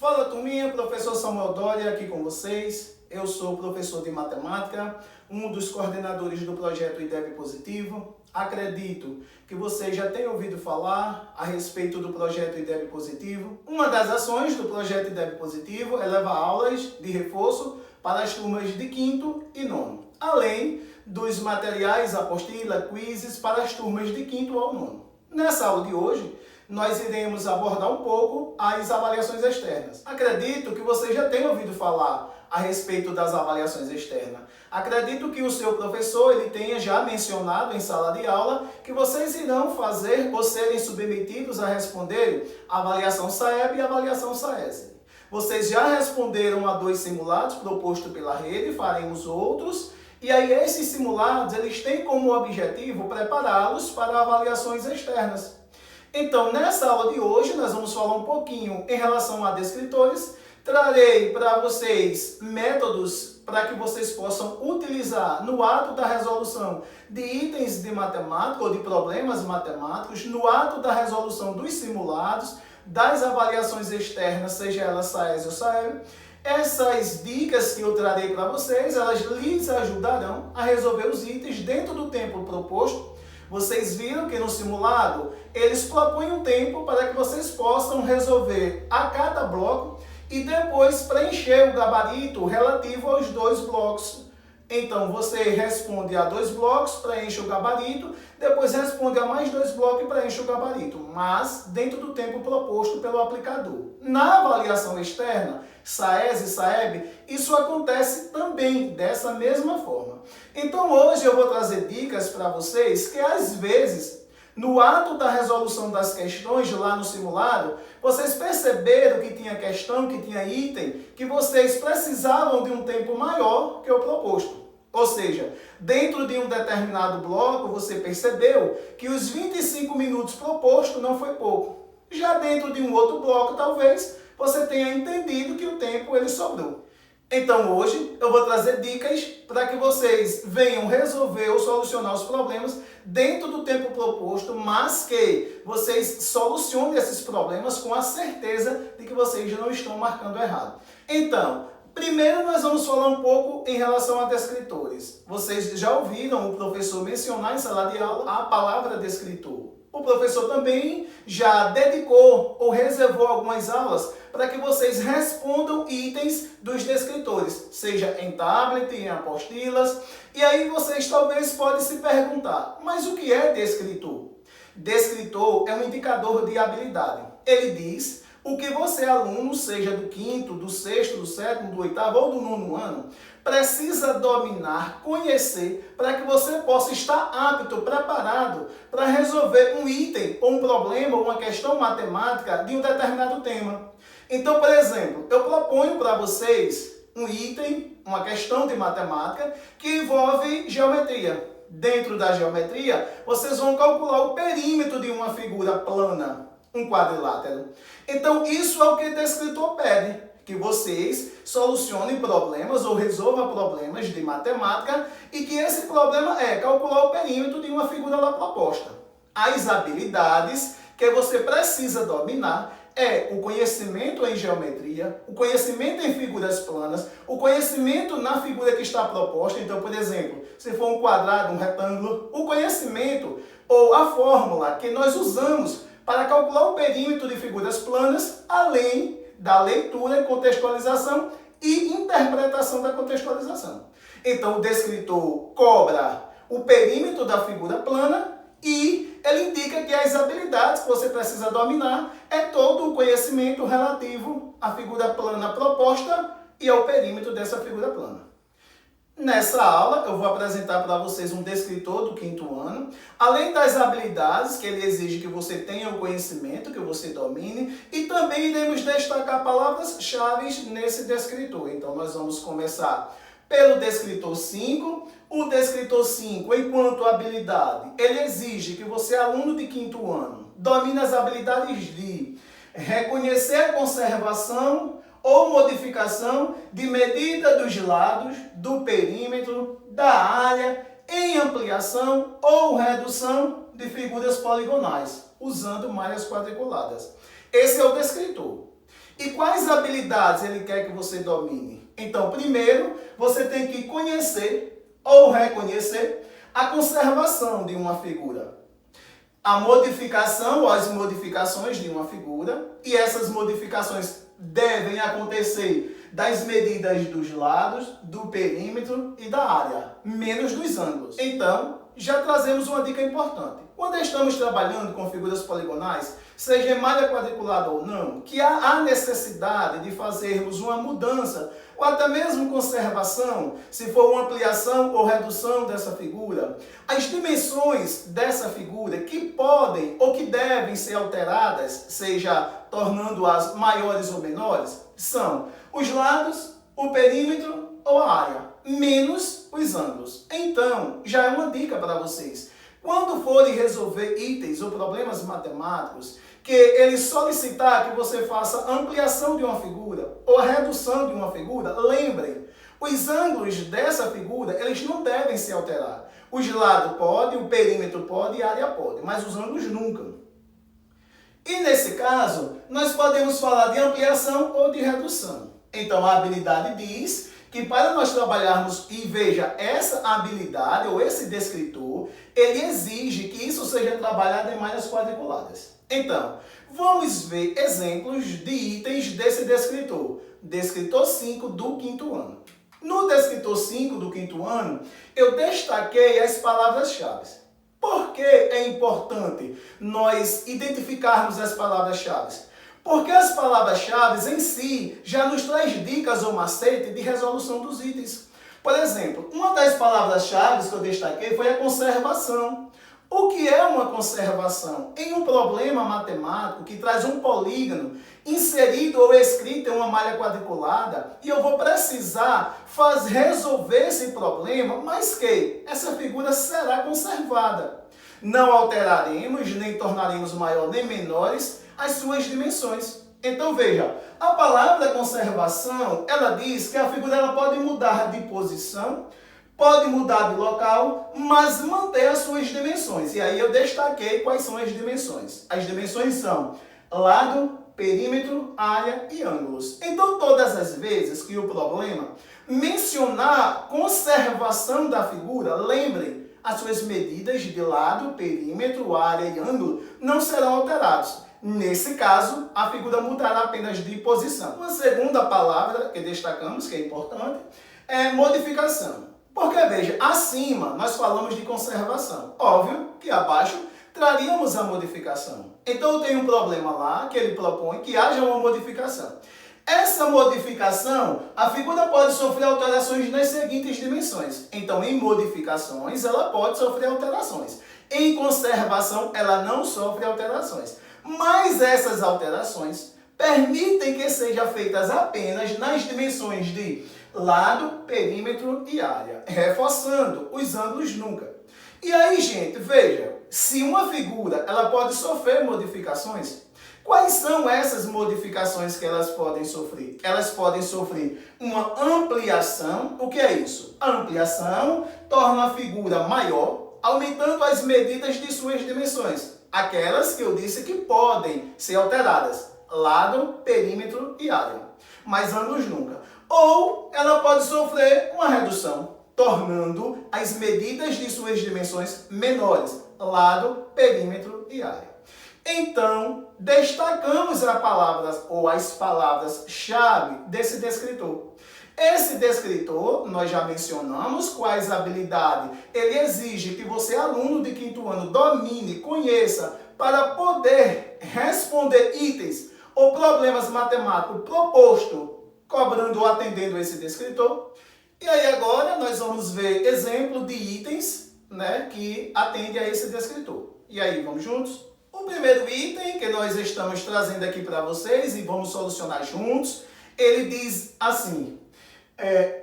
Fala turminha, professor Samuel Doria aqui com vocês. Eu sou professor de matemática, um dos coordenadores do projeto IDEB Positivo. Acredito que vocês já tenham ouvido falar a respeito do projeto IDEB Positivo. Uma das ações do projeto IDEB Positivo é levar aulas de reforço para as turmas de 5º e 9º, além dos materiais, apostila, quizzes para as turmas de 5º ao 9º. Nessa aula de hoje, nós iremos abordar um pouco as avaliações externas. Acredito que vocês já tenham ouvido falar a respeito das avaliações externas. Acredito que o seu professor ele tenha já mencionado em sala de aula que vocês irão fazer ou serem submetidos a responder a avaliação SAEB e a avaliação SAESE. Vocês já responderam a 2 simulados propostos pela rede, faremos outros. E aí esses simulados eles têm como objetivo prepará-los para avaliações externas. Então, nessa aula de hoje, nós vamos falar um pouquinho em relação a descritores. Trarei para vocês métodos para que vocês possam utilizar no ato da resolução de itens de matemática ou de problemas matemáticos, no ato da resolução dos simulados, das avaliações externas, seja ela SAESE ou SAEB. Essas dicas que eu trarei para vocês, elas lhes ajudarão a resolver os itens dentro do tempo proposto. Vocês viram que no simulado, eles propõem um tempo para que vocês possam resolver a cada bloco e depois preencher o gabarito relativo aos 2 blocos. Então, você responde a 2 blocos, preenche o gabarito, depois responde a mais 2 blocos e preenche o gabarito, mas dentro do tempo proposto pelo aplicador. Na avaliação externa, SAESE e SAEB, isso acontece também dessa mesma forma. Então, hoje eu vou trazer dicas para vocês que, às vezes, no ato da resolução das questões lá no simulado, vocês perceberam que tinha questão, que tinha item, que vocês precisavam de um tempo maior que o proposto. Ou seja, dentro de um determinado bloco, você percebeu que os 25 minutos propostos não foi pouco. Já dentro de um outro bloco, talvez, você tenha entendido que o tempo ele sobrou. Então hoje eu vou trazer dicas para que vocês venham resolver ou solucionar os problemas dentro do tempo proposto, mas que vocês solucionem esses problemas com a certeza de que vocês não estão marcando errado. Então, primeiro nós vamos falar um pouco em relação a descritores. Vocês já ouviram o professor mencionar em sala de aula a palavra descritor. O professor também já dedicou ou reservou algumas aulas para que vocês respondam itens dos descritores, seja em tablet, em apostilas. E aí vocês talvez podem se perguntar, mas o que é descritor? Descritor é um indicador de habilidade. Ele diz o que você, aluno, seja do 5º, do 6º, do 7º, do 8º ou do 9º ano, precisa dominar, conhecer, para que você possa estar apto, preparado para resolver um item, ou um problema, ou uma questão matemática de um determinado tema. Então, por exemplo, eu proponho para vocês um item, uma questão de matemática que envolve geometria. Dentro da geometria, vocês vão calcular o perímetro de uma figura plana, um quadrilátero. Então, isso é o que o descritor pede, que vocês solucionem problemas ou resolvam problemas de matemática e que esse problema é calcular o perímetro de uma figura lá proposta. As habilidades que você precisa dominar é o conhecimento em geometria, o conhecimento em figuras planas, o conhecimento na figura que está proposta. Então, por exemplo, se for um quadrado, um retângulo, o conhecimento ou a fórmula que nós usamos para calcular o perímetro de figuras planas, além da leitura e contextualização e interpretação da contextualização. Então, o descritor cobra o perímetro da figura plana e ele indica que as habilidades que você precisa dominar é todo o conhecimento relativo à figura plana proposta e ao perímetro dessa figura plana. Nessa aula, eu vou apresentar para vocês um descritor do 5º ano, além das habilidades que ele exige que você tenha o conhecimento, que você domine, e também iremos destacar palavras-chave nesse descritor. Então, nós vamos começar pelo descritor 5. O descritor 5, enquanto habilidade, ele exige que você, aluno de 5º ano, domine as habilidades de reconhecer a conservação ou modificação de medida dos lados, do perímetro, da área, em ampliação ou redução de figuras poligonais, usando malhas quadriculadas. Esse é o descritor. E quais habilidades ele quer que você domine? Então, primeiro, você tem que conhecer ou reconhecer a conservação de uma figura, a modificação ou as modificações de uma figura, e essas modificações devem acontecer das medidas dos lados, do perímetro e da área, menos dos ângulos. Então, já trazemos uma dica importante. Quando estamos trabalhando com figuras poligonais, seja em malha quadriculada ou não, que há a necessidade de fazermos uma mudança ou até mesmo conservação, se for uma ampliação ou redução dessa figura, as dimensões dessa figura que podem ou que devem ser alteradas, seja tornando-as maiores ou menores, são os lados, o perímetro ou a área, menos os ângulos. Então, já é uma dica para vocês. Quando forem resolver itens ou problemas matemáticos, que ele solicitar que você faça ampliação de uma figura ou redução de uma figura, lembrem, os ângulos dessa figura, eles não devem se alterar. Os lados podem, o perímetro pode e a área pode, mas os ângulos nunca. E nesse caso, nós podemos falar de ampliação ou de redução. Então, a habilidade diz que para nós trabalharmos, e veja, essa habilidade ou esse descritor, ele exige que isso seja trabalhado em malhas quadriculadas. Então, vamos ver exemplos de itens desse descritor. Descritor 5 do quinto ano. No descritor 5 do quinto ano, eu destaquei as palavras-chave. Por que é importante nós identificarmos as palavras-chave? Porque as palavras-chave em si já nos traz dicas ou macete de resolução dos itens. Por exemplo, uma das palavras-chave que eu destaquei foi a conservação. O que é uma conservação? Em um problema matemático que traz um polígono inserido ou escrito em uma malha quadriculada, e eu vou precisar resolver esse problema, mas que essa figura será conservada. Não alteraremos, nem tornaremos maior nem menores as suas dimensões. Então veja, a palavra conservação, ela diz que a figura ela pode mudar de posição, pode mudar de local, mas manter as suas dimensões. E aí eu destaquei quais são as dimensões. As dimensões são lado, perímetro, área e ângulos. Então todas as vezes que o problema mencionar conservação da figura, lembrem, as suas medidas de lado, perímetro, área e ângulo não serão alterados. Nesse caso, a figura mudará apenas de posição. Uma segunda palavra que destacamos, que é importante, é modificação. Porque, veja, acima nós falamos de conservação. Óbvio que abaixo traríamos a modificação. Então, eu tenho um problema lá que ele propõe que haja uma modificação. Essa modificação, a figura pode sofrer alterações nas seguintes dimensões. Então, em modificações, ela pode sofrer alterações. Em conservação, ela não sofre alterações. Mas essas alterações permitem que sejam feitas apenas nas dimensões de lado, perímetro e área, reforçando os ângulos nunca. E aí, gente, veja, se uma figura ela pode sofrer modificações, quais são essas modificações que elas podem sofrer? Elas podem sofrer uma ampliação. O que é isso? A ampliação torna a figura maior, aumentando as medidas de suas dimensões. Aquelas que eu disse que podem ser alteradas, lado, perímetro e área, mas ângulos nunca. Ou ela pode sofrer uma redução, tornando as medidas de suas dimensões menores, lado, perímetro e área. Então, destacamos a palavra ou as palavras-chave desse descritor. Esse descritor, nós já mencionamos quais habilidades ele exige que você, aluno de quinto ano, domine, conheça para poder responder itens ou problemas matemáticos proposto, cobrando ou atendendo esse descritor. E aí agora nós vamos ver exemplo de itens, né, que atendem a esse descritor. E aí, vamos juntos? O primeiro item que nós estamos trazendo aqui para vocês e vamos solucionar juntos, ele diz assim: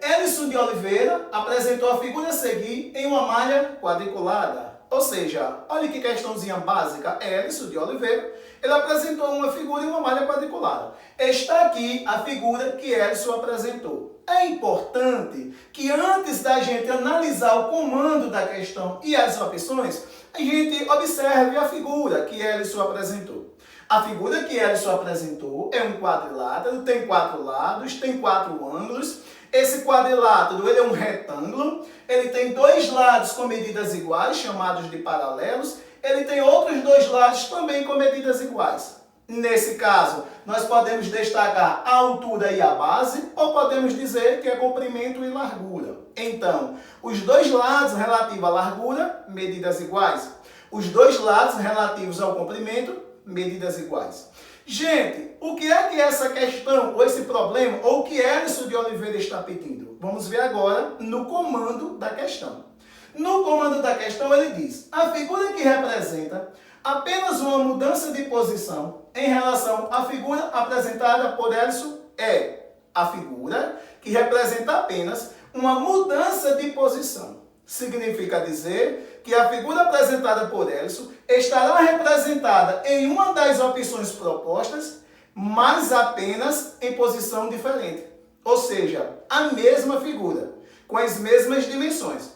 Elison de Oliveira apresentou a figura a seguir em uma malha quadriculada. Ou seja, olha que questãozinha básica. Elison de Oliveira, ele apresentou uma figura em uma malha quadriculada. Está aqui a figura que Elison apresentou. É importante que antes da gente analisar o comando da questão e as opções, a gente observe a figura que Elison apresentou. A figura que Ellison apresentou é um quadrilátero, tem 4 lados, tem 4 ângulos. Esse quadrilátero ele é um retângulo, ele tem 2 lados com medidas iguais, chamados de paralelos. Ele tem outros 2 lados também com medidas iguais. Nesse caso, nós podemos destacar a altura e a base, ou podemos dizer que é comprimento e largura. Então, os 2 lados relativos à largura, medidas iguais. Os 2 lados relativos ao comprimento, medidas iguais. Gente, o que é que essa questão, ou esse problema, ou o que Ellison de Oliveira está pedindo? Vamos ver agora no comando da questão. No comando da questão ele diz: a figura que representa apenas uma mudança de posição em relação à figura apresentada por Ellison é a figura que representa apenas uma mudança de posição. Significa dizer que a figura apresentada por Ellison estará representada em uma das opções propostas, mas apenas em posição diferente. Ou seja, a mesma figura, com as mesmas dimensões.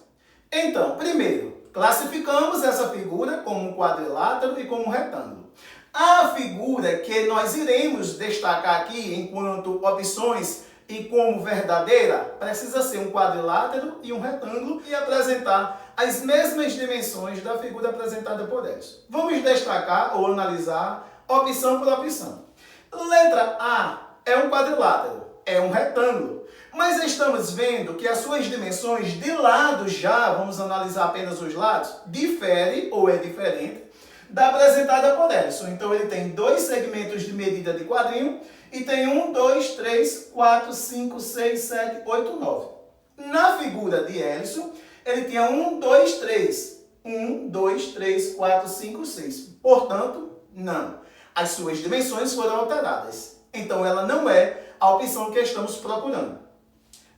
Então, primeiro, classificamos essa figura como um quadrilátero e como um retângulo. A figura que nós iremos destacar aqui enquanto opções e como verdadeira precisa ser um quadrilátero e um retângulo e apresentar as mesmas dimensões da figura apresentada por Ellison. Vamos destacar ou analisar opção por opção. Letra A é um quadrilátero, é um retângulo. Mas estamos vendo que as suas dimensões de lado já, vamos analisar apenas os lados, difere ou é diferente da apresentada por Ellison. Então ele tem 2 segmentos de medida de quadrinho e tem 1, 2, 3, 4, 5, 6, 7, 8, 9. Na figura de Ellison, ele tinha 1, 2, 3. 1, 2, 3, 4, 5, 6. Portanto, não. As suas dimensões foram alteradas. Então ela não é a opção que estamos procurando.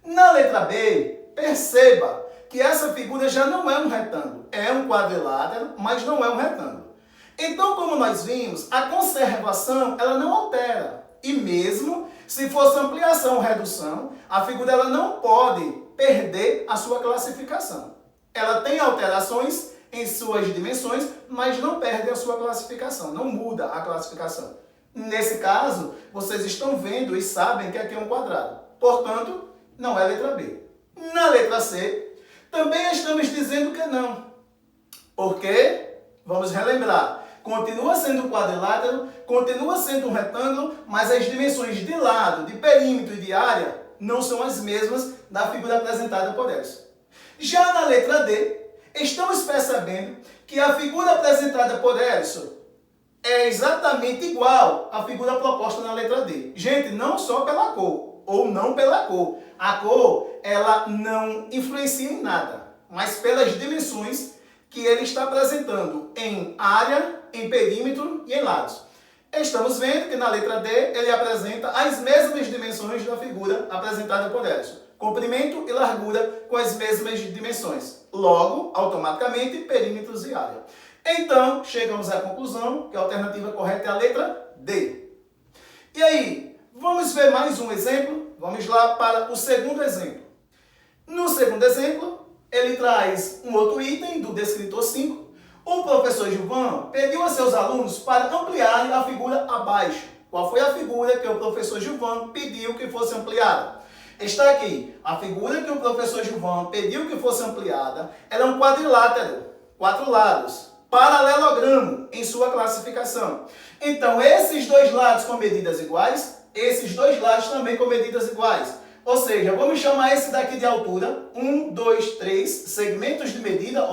Na letra B, perceba que essa figura já não é um retângulo. É um quadrilátero, mas não é um retângulo. Então, como nós vimos, a conservação ela não altera. E mesmo se fosse ampliação ou redução, a figura ela não pode perder a sua classificação. Ela tem alterações em suas dimensões, mas não perde a sua classificação, não muda a classificação. Nesse caso, vocês estão vendo e sabem que aqui é um quadrado. Portanto, não é letra B. Na letra C, também estamos dizendo que não. Por quê? Vamos relembrar. Continua sendo um quadrilátero, continua sendo um retângulo, mas as dimensões de lado, de perímetro e de área não são as mesmas da figura apresentada por Ellison. Já na letra D, estamos percebendo que a figura apresentada por Ellison é exatamente igual à figura proposta na letra D. Gente, não só pela cor, ou não pela cor. A cor, ela não influencia em nada, mas pelas dimensões que ele está apresentando em área, em perímetro e em lados. Estamos vendo que na letra D ele apresenta as mesmas dimensões da figura apresentada por Ellison. Comprimento e largura com as mesmas dimensões. Logo, automaticamente, perímetros e área. Então, chegamos à conclusão que a alternativa correta é a letra D. E aí, vamos ver mais um exemplo? Vamos lá para o segundo exemplo. No segundo exemplo, ele traz um outro item do descritor 5. O professor Gilvan pediu a seus alunos para ampliarem a figura abaixo. Qual foi a figura que o professor Gilvan pediu que fosse ampliada? Está aqui. A figura que o professor Gilvan pediu que fosse ampliada era um quadrilátero, 4 lados, paralelogramo em sua classificação. Então, esses 2 lados com medidas iguais, esses 2 lados também com medidas iguais. Ou seja, vamos chamar esse daqui de altura, 1, 2, 3 segmentos de medida,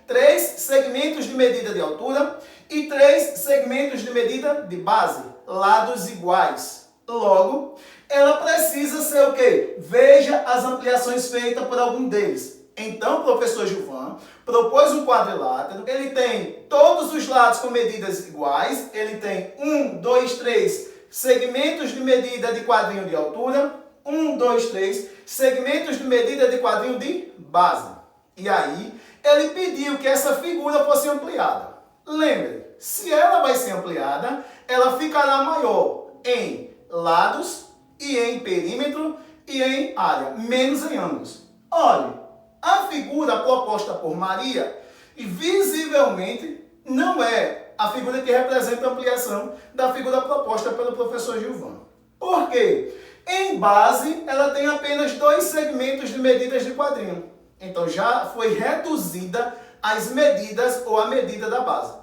3 segmentos de medida de altura e 3 segmentos de medida de base, lados iguais. Logo, ela precisa ser o quê? Veja as ampliações feitas por algum deles. Então, o professor Gilvan propôs um quadrilátero, ele tem todos os lados com medidas iguais, ele tem 1, 2, 3 segmentos de medida de quadrinho de altura, 1, 2, 3 segmentos de medida de quadrinho de base. E aí, ele pediu que essa figura fosse ampliada. Lembre, se ela vai ser ampliada, ela ficará maior em lados e em perímetro e em área, menos em ângulos. Olhe, a figura proposta por Maria visivelmente não é a figura que representa a ampliação da figura proposta pelo professor Gilvan. Por quê? Em base, ela tem apenas 2 segmentos de medidas de quadrinho. Então, já foi reduzida as medidas ou a medida da base.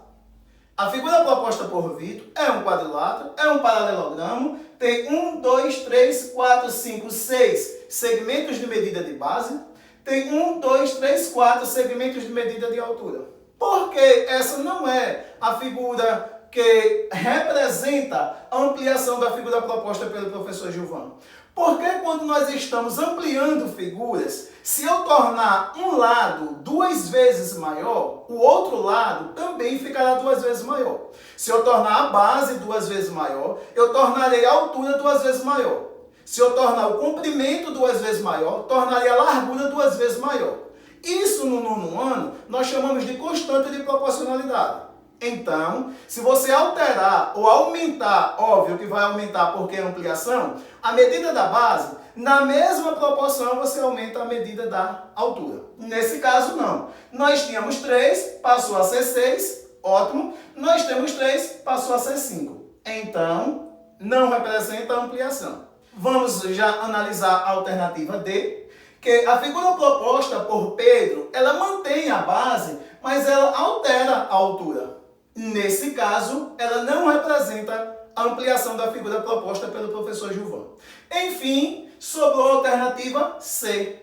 A figura proposta por Vitor é um quadrilátero, é um paralelogramo, tem 1, 2, 3, 4, 5, 6 segmentos de medida de base, tem 1, 2, 3, 4 segmentos de medida de altura. Porque essa não é a figura que representa a ampliação da figura proposta pelo professor Gilvan. Porque quando nós estamos ampliando figuras, se eu tornar um lado 2 vezes maior, o outro lado também ficará 2 vezes maior. Se eu tornar a base 2 vezes maior, eu tornarei a altura 2 vezes maior. Se eu tornar o comprimento 2 vezes maior, tornarei a largura 2 vezes maior. Isso no 9º ano nós chamamos de constante de proporcionalidade. Então, se você alterar ou aumentar, óbvio que vai aumentar porque é ampliação, a medida da base, na mesma proporção você aumenta a medida da altura. Nesse caso, não. Nós tínhamos 3, passou a ser 6, ótimo. Nós temos 3, passou a ser 5. Então, não representa a ampliação. Vamos já analisar a alternativa D, que a figura proposta por Pedro, ela mantém a base, mas ela altera a altura. Nesse caso, ela não representa a ampliação da figura proposta pelo professor Gilvan. Enfim, sobrou a alternativa C,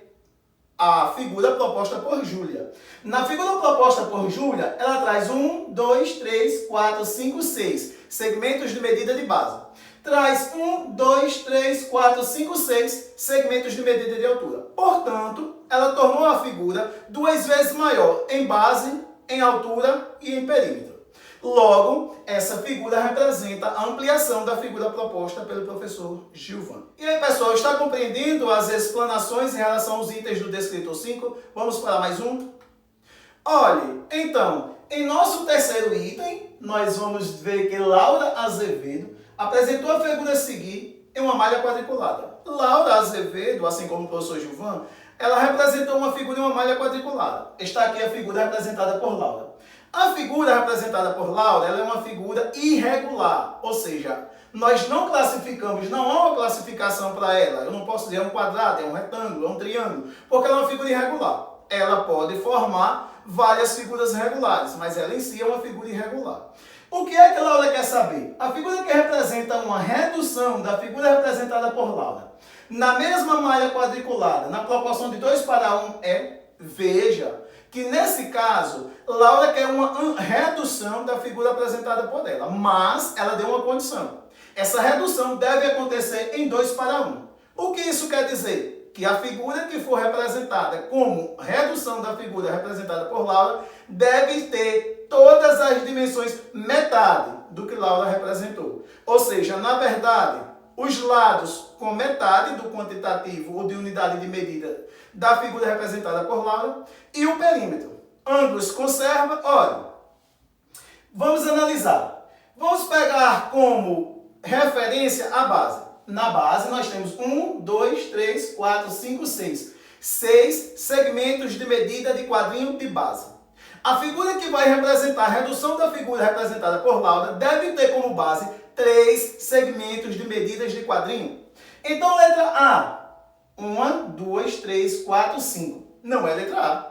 a figura proposta por Júlia. Na figura proposta por Júlia, ela traz 1, 2, 3, 4, 5, 6 segmentos de medida de base. Traz 1, 2, 3, 4, 5, 6 segmentos de medida de altura. Portanto, ela tornou a figura 2 vezes maior em base, em altura e em perímetro. Logo, essa figura representa a ampliação da figura proposta pelo professor Gilvan. E aí, pessoal, está compreendendo as explanações em relação aos itens do descritor 5? Vamos para mais um? Olhe, então, em nosso terceiro item, nós vamos ver que Laura Azevedo apresentou a figura a seguir em uma malha quadriculada. Laura Azevedo, assim como o professor Gilvan, ela representou uma figura em uma malha quadriculada. Está aqui a figura representada por Laura. A figura representada por Laura, ela é uma figura irregular, ou seja, nós não classificamos, não há uma classificação para ela. Eu não posso dizer é um quadrado, é um retângulo, é um triângulo, porque ela é uma figura irregular. Ela pode formar várias figuras regulares, mas ela em si é uma figura irregular. O que é que Laura quer saber? A figura que representa uma redução da figura representada por Laura, na mesma malha quadriculada, na proporção de 2 para 1 é, veja, que nesse caso, Laura quer uma redução da figura apresentada por ela, mas ela deu uma condição. Essa redução deve acontecer em 2 para 1. O que isso quer dizer? Que a figura que for representada como redução da figura representada por Laura deve ter todas as dimensões metade do que Laura representou. Ou seja, na verdade, os lados com metade do quantitativo ou de unidade de medida da figura representada por Laura e o perímetro. Ambos conserva. Olha, vamos analisar. Vamos pegar como referência a base. Na base nós temos 1, 2, 3, 4, 5, 6. 6 segmentos de medida de quadrinho de base. A figura que vai representar a redução da figura representada por Laura deve ter como base 3 segmentos de medidas de quadrinho. Então, letra A. 1, 2, 3, 4, 5. Não é letra A.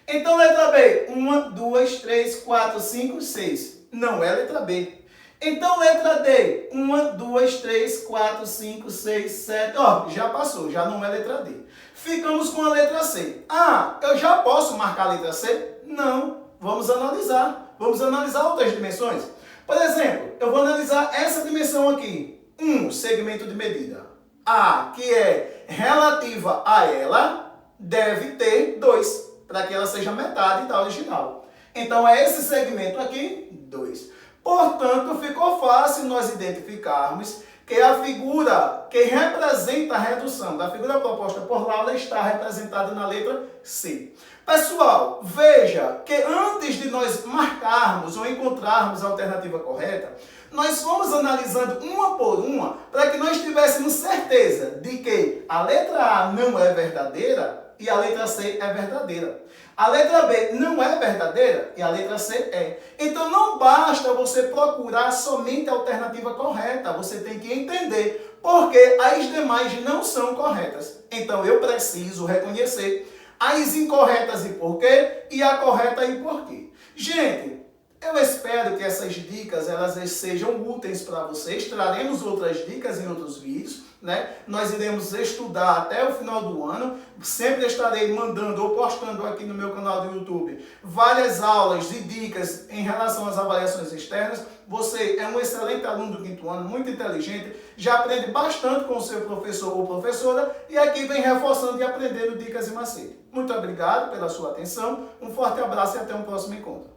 Então, letra B. 1, 2, 3, 4, 5, 6. Não é letra B. Então, letra D. 1, 2, 3, 4, 5, 6, 7. Ó, já passou, já não é letra D. Ficamos com a letra C. Ah, eu já posso marcar a letra C? Não. Vamos analisar. Vamos analisar outras dimensões. Por exemplo, eu vou analisar essa dimensão aqui. 1 segmento de medida. A, que é relativa a ela, deve ter 2, para que ela seja metade da original. Então, é esse segmento aqui, 2. Portanto, ficou fácil nós identificarmos que a figura que representa a redução da figura proposta por Laura está representada na letra C. Pessoal, veja que antes de nós marcarmos ou encontrarmos a alternativa correta, nós fomos analisando uma por uma para que nós tivéssemos certeza de que a letra A não é verdadeira e a letra C é verdadeira. A letra B não é verdadeira e a letra C é. Então não basta você procurar somente a alternativa correta, você tem que entender porque as demais não são corretas. Então eu preciso reconhecer as incorretas e porquê e a correta e porquê. Gente, eu espero que essas dicas elas sejam úteis para vocês. Traremos outras dicas em outros vídeos, né? Nós iremos estudar até o final do ano. Sempre estarei mandando ou postando aqui no meu canal do YouTube várias aulas e dicas em relação às avaliações externas. Você é um excelente aluno do 5º ano, muito inteligente, já aprende bastante com o seu professor ou professora e aqui vem reforçando e aprendendo dicas e macetes. Muito obrigado pela sua atenção, um forte abraço e até um próximo encontro.